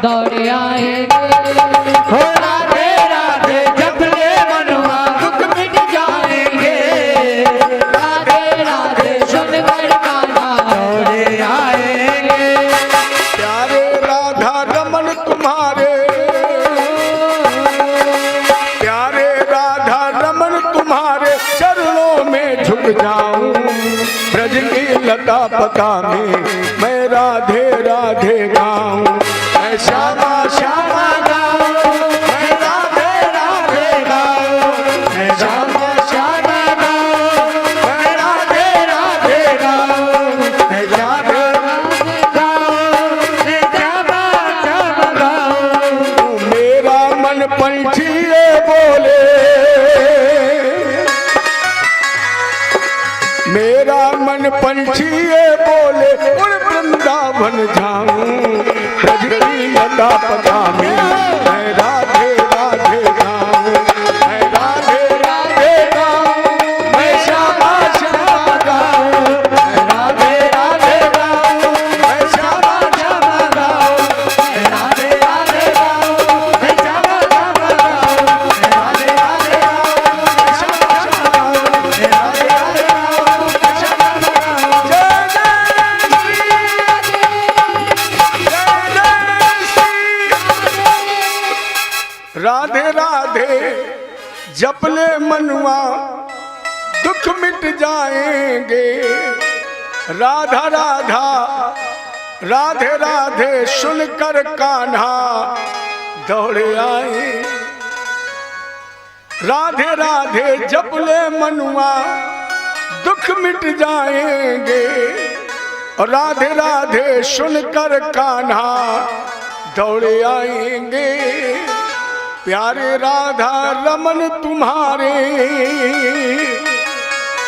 दौड़े आएंगे। हो राधे राधे जप ले मनवा दुख मिट जाएंगे। राधे राधे सुनकर कान्हा दौड़े आएंगे। प्यारे राधा रमन तुम्हारे, प्यारे राधा रमन तुम्हारे चरणों में झुक जाऊं। ब्रज की लता पता में मैं राधे राधे गाऊं। मैं श्यामा श्यामा गाऊं, मैं राधे राधे गाऊं। मैं श्यामा श्यामा गाऊं, मैं राधे राधे गाऊं। मैं राधे राधे गाऊं, मैं श्यामा श्यामा गाऊं। मेरा मन पंछी ये बोले, मेरा मन पंछी ये बोले उड़ वृंदावन जाऊं। ब्रज की लता पता में मैं राधे राधे गाऊं। मैं राधे राधे गाऊं, मैं श्यामा श्यामा गाऊं। मैं राधे राधे गाऊं, मैं श्यामा श्यामा गाऊं। मैं राधे राधे गाऊं, मैं श्यामा श्यामा गाऊं। मैं राधे राधे गाऊं, मैं श्यामा श्यामा गाऊं। मैं राधे राधे गाऊं, मैं श्यामा श्यामा गाऊं। जय जय श्री राधे राधे जपले मनवा दुख मिट जाएंगे। राधा राधा राधे राधे सुनकर कान्हा दौड़े आए। राधे राधे जपले मनवा दुख मिट जाएंगे। और राधे राधे सुनकर कान्हा दौड़े आएंगे। प्यारे राधा रमन तुम्हारे,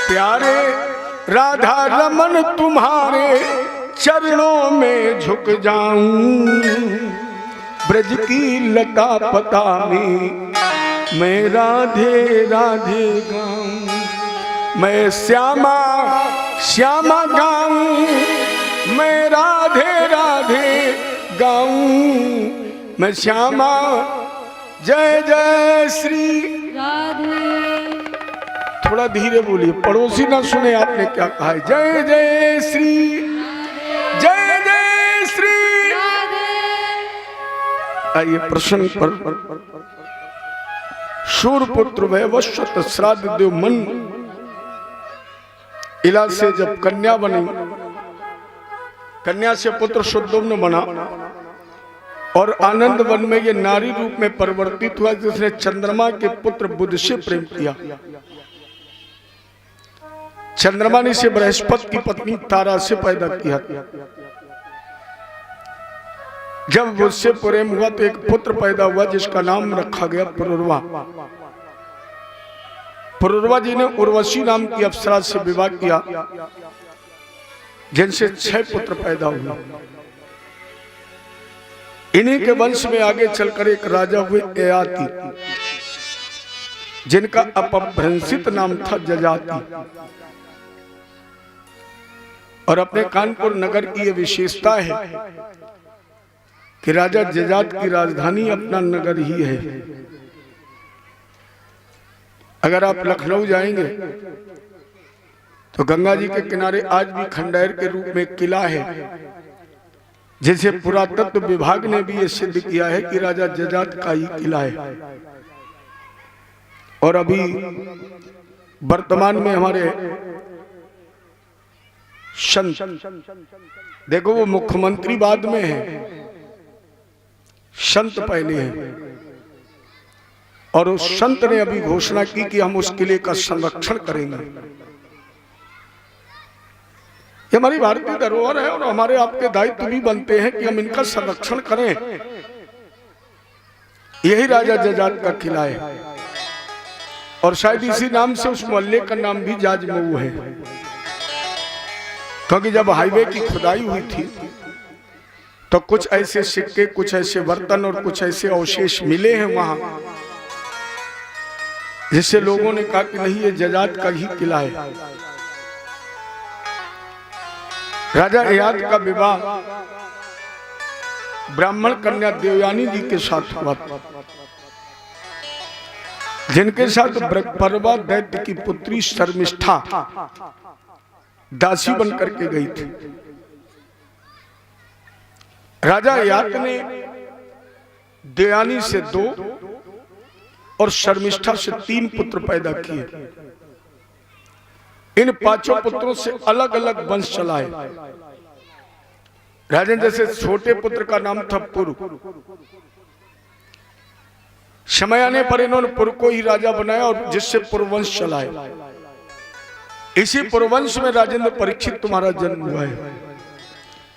प्यारे राधा रमन तुम्हारे चरणों में झुक जाऊं। ब्रज की लता पता में मैं राधे राधे गाऊं। मैं श्यामा श्यामा गाऊं, मैं राधे राधे गाऊं। मैं श्यामा जय जय श्री राधे। थोड़ा धीरे बोलिए, पड़ोसी ना सुने आपने क्या कहा है। जय जय श्री, जय जय श्री। आइए प्रसंग पर। शूरपुत्र वैवस्वत श्राद्ध देव मन इला से जब कन्या बनी, कन्या से पुत्र शुद्धोम्न बना और आनंद वन में ये नारी रूप में परिवर्तित हुआ, जिसने चंद्रमा के पुत्र बुध से प्रेम किया। चंद्रमा ने से बृहस्पति की पत्नी तारा से पैदा किया। जब बुध से प्रेम हुआ तो एक पुत्र पैदा हुआ जिसका नाम रखा गया पुरुरवा। पुरुरवा जी ने उर्वशी नाम की अप्सरा से विवाह किया, जिनसे 6 पुत्र पैदा हुए। इन्हीं के वंश में आगे चलकर एक राजा हुए ययाति, जिनका अपभ्रंशित नाम था जजाति। और अपने कानपुर नगर की यह विशेषता है कि राजा जजात की राजधानी अपना नगर ही है। अगर आप लखनऊ जाएंगे तो गंगा जी के किनारे आज भी खंडेर के रूप में किला है, जिसे पुरातत्व विभाग ने भी ये सिद्ध किया है कि राजा जजात का ही किला है। और अभी वर्तमान में हमारे संत, देखो वो मुख्यमंत्री बाद में है, संत पहले हैं। और उस संत ने अभी घोषणा की कि हम उस किले का संरक्षण करेंगे। ये हमारी भारतीय धरोहर है और हमारे आपके दायित्व भी बनते हैं कि हम इनका संरक्षण करें। यही राजा जजात का किला है और शायद इसी नाम से उस मोहल्ले का नाम भी जाजमऊ है, क्योंकि जब हाईवे की खुदाई हुई थी तो कुछ ऐसे सिक्के, कुछ ऐसे बर्तन और कुछ ऐसे अवशेष मिले हैं वहां, जिससे लोगों ने कहा कि नहीं, ये जजात का ही किला है। राजा ययाति का विवाह ब्राह्मण कन्या देवयानी जी के साथ हुआ, जिनके साथ बृहस्पति दैत्य की पुत्री शर्मिष्ठा दासी बन करके गई थी। राजा याक ने देवयानी से 2 और शर्मिष्ठा से 3 पुत्र पैदा किए। इन 5 पुत्रों से अलग अलग वंश चलाए। राजन, जैसे छोटे पुत्र का नाम था पुरु, समय आने पर इन्होंने पुरु को ही राजा बनाया और जिससे पुरवंश चलाए। इसी पुरवंश में राजेंद्र परीक्षित तुम्हारा जन्म हुआ है।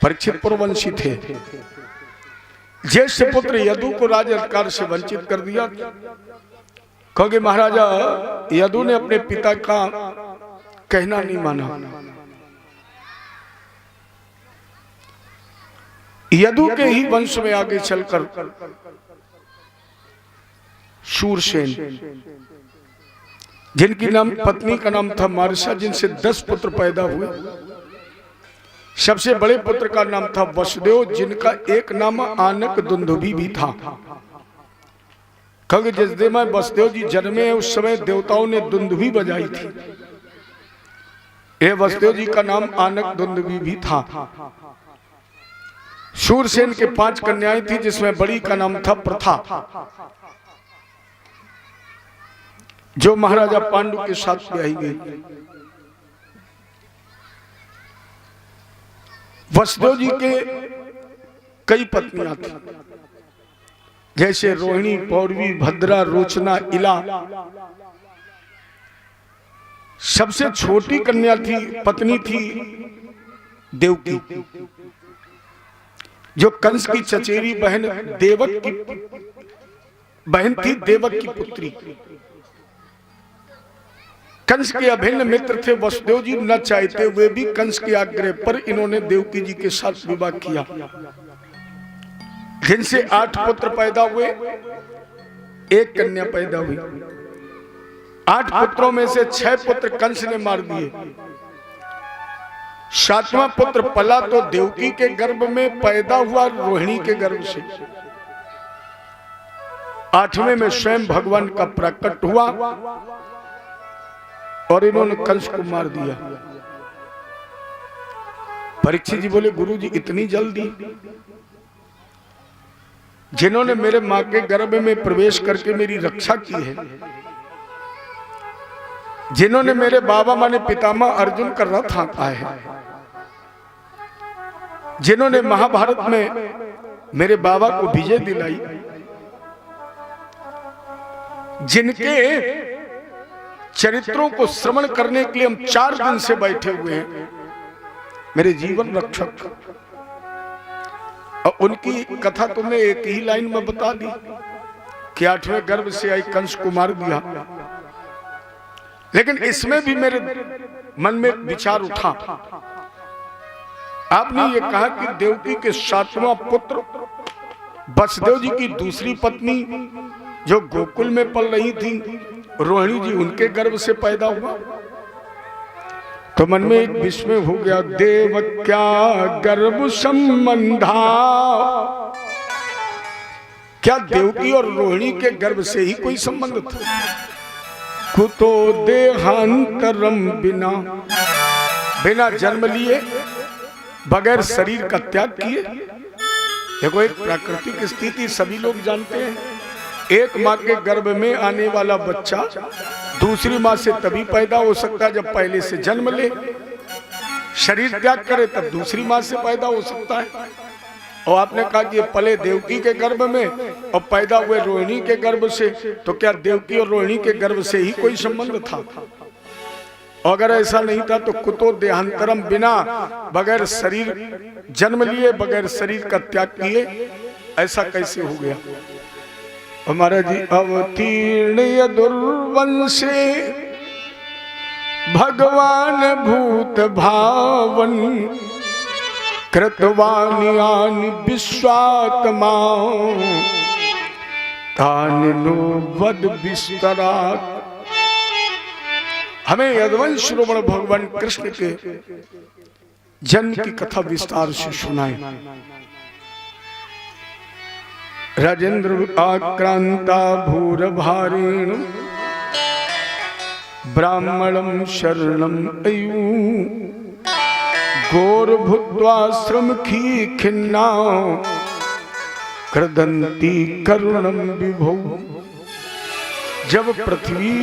परीक्षित पुरवंशी थे। ज्येष्ठ पुत्र यदु को राज अधिकार से वंचित कर दिया, क्योंकि महाराजा यदु ने अपने पिता का कहना नहीं माना। यदु के ही वंश में आगे चलकर शूरसेन, जिनकी पत्नी का नाम था मारिसा, जिनसे 10 पुत्र पैदा हुए। सबसे बड़े पुत्र का नाम था वसुदेव, जिनका एक नाम आनक दुंदुभी भी था, क्योंकि जिस दिन वसुदेव जी जन्मे उस समय देवताओं ने दुंदुभी बजाई थी। ये वसुदेव जी का नाम आनक दुंदुभी भी था। शूरसेन के 5 कन्याएं थी, जिसमें बड़ी का नाम था प्रथा, जो महाराजा पांडु के साथ ब्याही गई। वसुदेव जी के कई पत्नियां थी, जैसे रोहिणी, पौरवी, भद्रा, रोचना, इला। सबसे छोटी कन्या थी, पत्नी थी देवकी, जो कंस की चचेरी बहन देवक की बहन थी, देवक की पुत्री। कंस के अभिन्न मित्र थे वसुदेव जी, न चाहते हुए भी कंस के आग्रह पर इन्होंने देवकी जी के साथ विवाह किया, जिनसे 8 पुत्र पैदा हुए, 1 कन्या पैदा हुई। 8 पुत्रों में से 6 पुत्र कंस ने मार दिए। 7वां पुत्र पला तो देवकी के गर्भ में पैदा हुआ, रोहिणी के गर्भ से। 8वें में स्वयं भगवान का प्रकट हुआ और इन्होंने कंस को मार दिया। परीक्षित जी बोले, गुरु जी इतनी जल्दी? जिन्होंने मेरे मां के गर्भ में प्रवेश करके मेरी रक्षा की है, जिन्होंने मेरे बाबा माने पितामह अर्जुन का रथ हाँका है, जिन्होंने महाभारत में मेरे बाबा को विजय दिलाई, जिनके चरित्रों को श्रवण करने के लिए हम 4 दिन से बैठे हुए हैं, मेरे जीवन रक्षक, और उनकी कथा तुमने एक ही लाइन में बता दी कि 8वें गर्भ से आई, कंस को मार दिया। लेकिन इसमें भी मेरे मन में विचार उठा। आपने ये कहा कि देवकी के 7वां पुत्र वसुदेव जी की दूसरी पत्नी जो गोकुल में पल रही थी, रोहिणी जी, उनके गर्भ से पैदा हुआ। तो मन में एक विस्मय हो गया, देव क्या गर्भ संबंधा, क्या देवकी और रोहिणी के गर्भ से ही कोई संबंध था? कुतो देहांतरम बिना, बिना जन्म लिए, बगैर शरीर का त्याग किए। देखो, एक प्राकृतिक स्थिति सभी लोग जानते हैं, एक माँ के गर्भ में आने वाला बच्चा दूसरी माँ से तभी पैदा हो सकता है जब पहले से जन्म ले, शरीर त्याग करे तब दूसरी माँ से पैदा हो सकता है। और आपने कहा कि ये पले देवकी के गर्भ में और पैदा हुए रोहिणी के गर्भ से, तो क्या देवकी और रोहिणी के गर्भ से ही कोई संबंध था? अगर ऐसा नहीं था तो कुतो देहांतरम, बिना बगैर शरीर जन्म लिए, बगैर शरीर का त्याग किए, ऐसा कैसे हो गया? हमारा जी, अवतीर्ण दुर्वंशे भगवान भूत भावन, कृतवानियानि विश्वात्मा, तानिनो वद विस्तरात्। हमें यदुवंश श्रवण भगवान कृष्ण के जन्म की कथा विस्तार से सुनाए। राजेंद्र आक्रांता भूरभारेण ब्राह्मणं शरणं अयु घोर भूत्वा श्रमखी खिन्ना क्रदंती करुणम विभो। जब पृथ्वी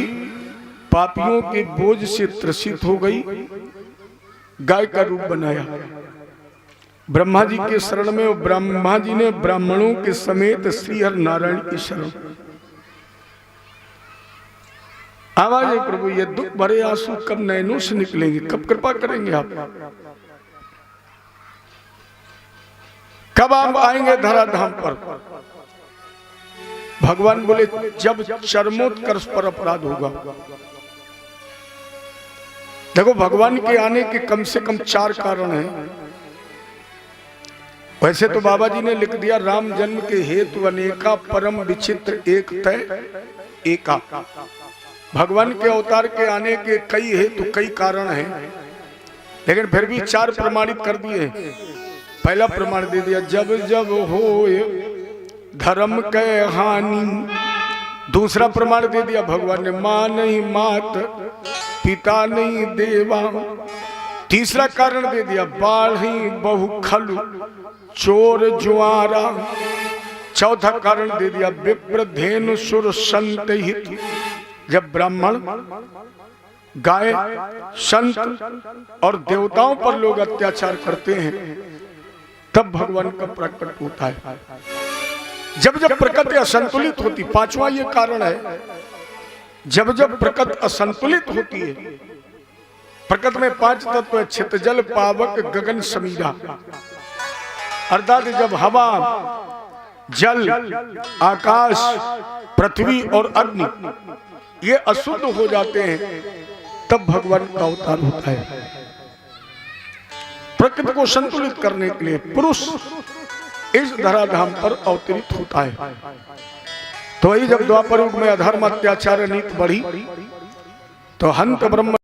पापियों के बोझ से त्रसित हो गई, गाय का रूप बनाया ब्रह्मा जी के शरण में, और ब्रह्मा जी ने ब्राह्मणों के समेत श्री हर नारायण की शरण। आवाज है प्रभु, ये दुख भरे आंसू कब नैनों से निकलेंगे, कब कृपा करेंगे आप, कब आप आएंगे धराधाम पर। भगवान बोले जब चरमोत्कर्ष पर अपराध होगा। देखो भगवान के आने के कम से कम 4 कारण हैं। वैसे तो बाबा जी ने लिख दिया राम जन्म के हेतु अनेका परम विचित्र एक तय एका। भगवान के अवतार के आने के कई हेतु कई कारण हैं, लेकिन फिर भी 4 प्रमाणित कर दिए। पहला प्रमाण दे दिया जब जब हो धर्म के हानि। दूसरा प्रमाण दे दिया भगवान ने मां नहीं मात पिता नहीं देवा। तीसरा कारण दे दिया बाढ़ ही बहु खलु चोर जुआरा। चौथा कारण दे दिया विप्र धेनु सुर संत हित। जब ब्राह्मण गाय संत और देवताओं पर लोग अत्याचार करते हैं तब भगवान का प्रकट होता है। जब जब प्रकृति असंतुलित होती, 5वां ये कारण है, जब जब प्रकृति असंतुलित होती है। प्रकृति में 5 तत्व है, छित जल पावक गगन समीरा। अर्थात जब हवा जल आकाश पृथ्वी और अग्नि ये अशुद्ध हो जाते हैं तब भगवान का अवतार होता है। प्रकृति को संतुलित करने के लिए पुरुष इस धराधाम पर अवतरित होता है। तो वही जब द्वापर युग में अधर्म अत्याचार नीति बढ़ी तो हंत ब्रह्म